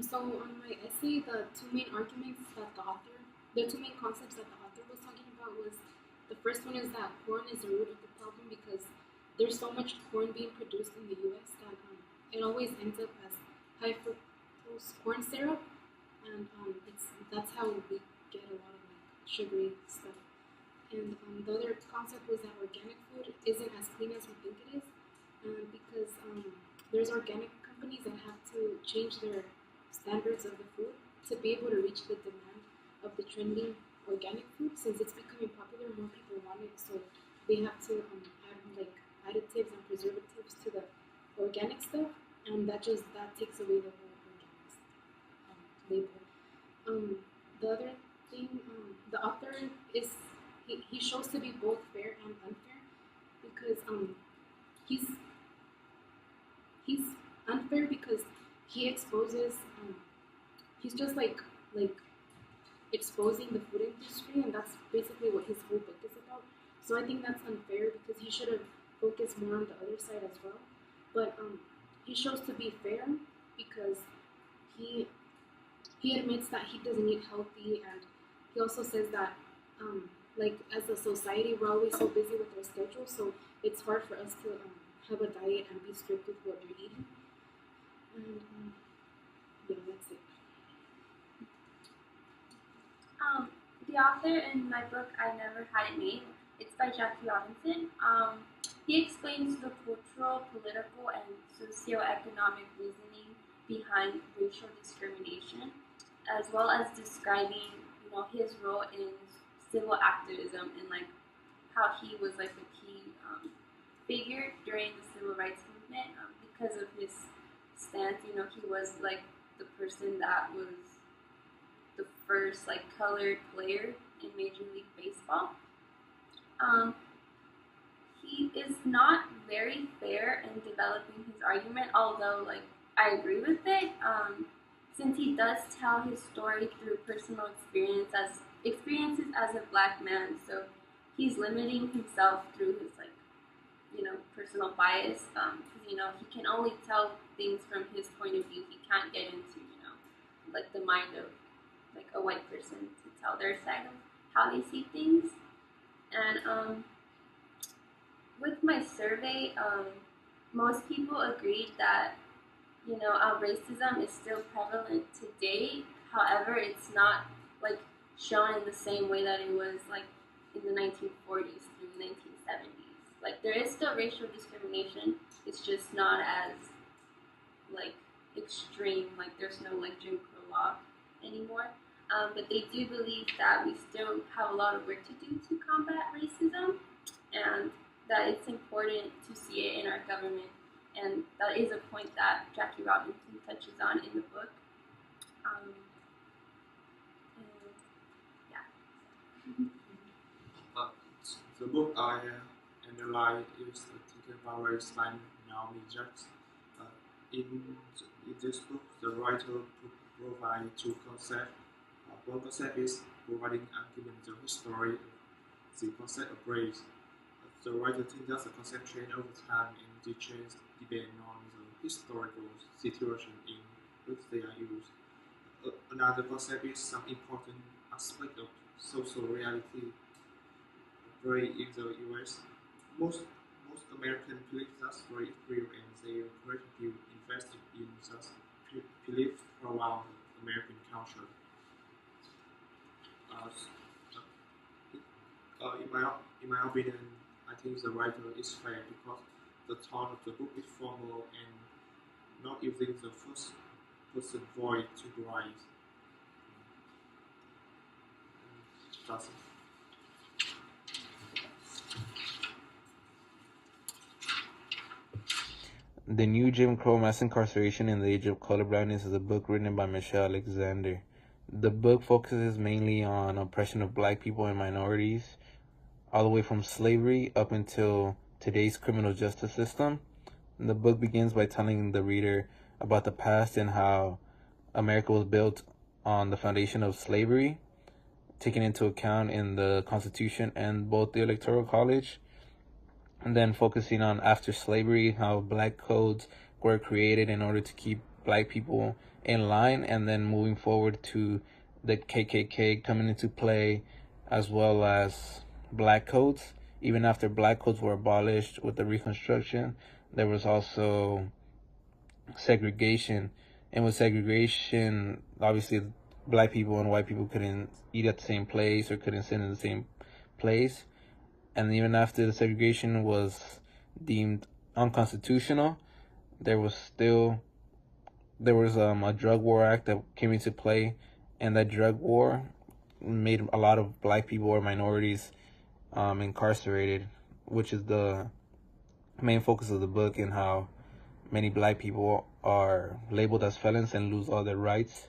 So on my essay, the two main arguments that the two main concepts that the author was talking about was the first one is that corn is the root of the problem because there's so much corn being produced in the U.S. that it always ends up as high fructose corn syrup, and that's how we get a lot of like sugary stuff. And the other concept was that organic food isn't as clean as we think it is, because there's organic companies that have to change their standards of the food to be able to reach the demand of the trending organic food. Since it's becoming popular, more people want it, so they have to add like additives and preservatives to the organic stuff, and that takes away the whole organic label. The other thing, the author is he shows to be both fair and unfair because he's he's unfair because he exposes he's just like exposing the food industry, and that's basically what his whole book is about. So I think that's unfair because he should have focused more on the other side as well. But he shows to be fair because he he admits that he doesn't eat healthy, and he also says that like as a society we're always so busy with our schedule, so it's hard for us to have a diet and be strict with what we're eating. And yeah, that's it. The author in my book, I Never Had It Made, it's by Jackie Robinson. He explains the cultural, political, and socioeconomic reasoning behind racial discrimination, as well as describing, his role in civil activism and like how he was like a key figure during the civil rights movement because of his stance. He was like the person that was the first like colored player in Major League Baseball. He is not very fair in developing his argument, although like I agree with it. Since he does tell his story through personal experiences as a black man, so he's limiting himself through his like personal bias, because he can only tell things from his point of view. He can't get into like the mind of like a white person to tell their side of how they see things. And with my survey, most people agreed that racism is still prevalent today. However, it's not like shown in the same way that it was like in the 1940s through the 1970s. Like there is still racial discrimination. It's just not as like extreme. Like there's no like Jim Crow law anymore. But they do believe that we still have a lot of work to do to combat racism, and that it's important to see it in our government. And that is a point that Jackie Robinson touches on in the book. And yeah. The book I analyze is thinking about race like Naomi Jacks. In this book, the writer provides two concepts. One concept is providing argument the history of the concept of race. The writer thinks that the concept change over time and the change depend on the historical situation in which they are used. Another concept is some important aspect of social reality. Race in the U.S. Most Americans believe that race is real, and they encourage people invested in such belief throughout American culture. In my opinion, I think the writer is fair because the tone of the book is formal and not using the first person voice to write. That's it. The New Jim Crow Mass Incarceration in the Age of Colorblindness is a book written by Michelle Alexander. The book focuses mainly on oppression of black people and minorities, all the way from slavery up until today's criminal justice system. And the book begins by telling the reader about the past and how America was built on the foundation of slavery, taken into account in the Constitution and both the Electoral College. And then focusing on after slavery, how black codes were created in order to keep black people in line, and then moving forward to the KKK coming into play, as well as black codes. Even after black codes were abolished with the Reconstruction, there was also segregation. And with segregation, obviously black people and white people couldn't eat at the same place or couldn't sit in the same place. And even after the segregation was deemed unconstitutional, there was a drug war act that came into play, and that drug war made a lot of black people or minorities incarcerated, which is the main focus of the book, and how many black people are labeled as felons and lose all their rights